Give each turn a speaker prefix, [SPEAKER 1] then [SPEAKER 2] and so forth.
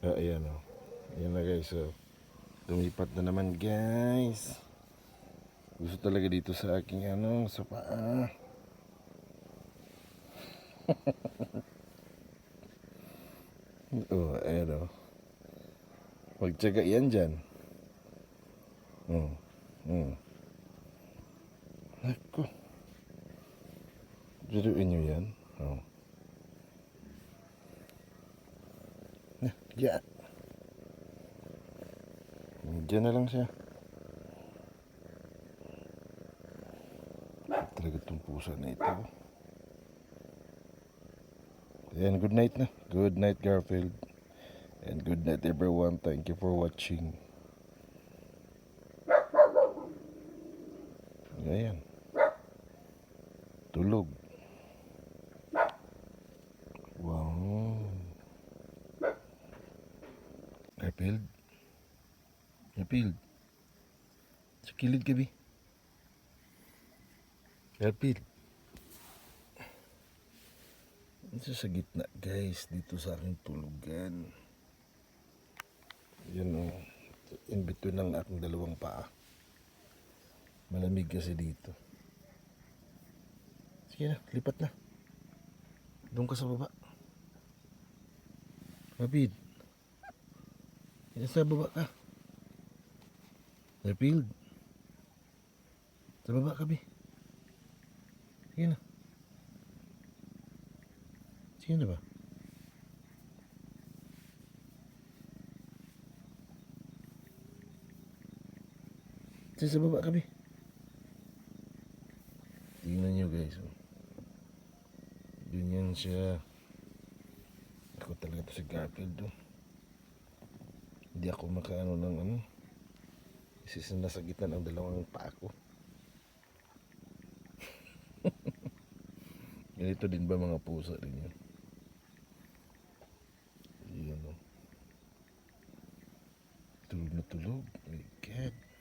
[SPEAKER 1] Ayan o. Ayan na guys. So, lumipat na naman guys. Gusto talaga dito sa aking sa paa. Oh, ayan o. Magtyaga yan dyan. Nako. Diruin nyo yan. Oh. Yan. Diyan na lang siya. Talaga itong pusa na ito. Ayan, good night na. Good night, Garfield. And good night, everyone. Thank you for watching. Ayan. Tulog. Wow. Garfield. Garfield. Sa kilid ka, Bi. Garfield. Ito sa gitna, guys. Dito sa aking tulugan. Yan o. In between ng aking dalawang paa. Malamig kasi dito. Sige na, lipat na. Doon ka sa baba. Garfield. Yan sa baba ka. Garfield. Sa baba ka, Bi. Sige na. Sige na ba? Sige sa baba ka, Bi. Tingnan nyo guys. Ganyan siya. Ako talaga to si Garfield. Hindi ako makaano ng isisinasagitan ang dalawang paa ko. Ganito din ba mga pusa din yun? Yan o. Tulog na tulog. My God.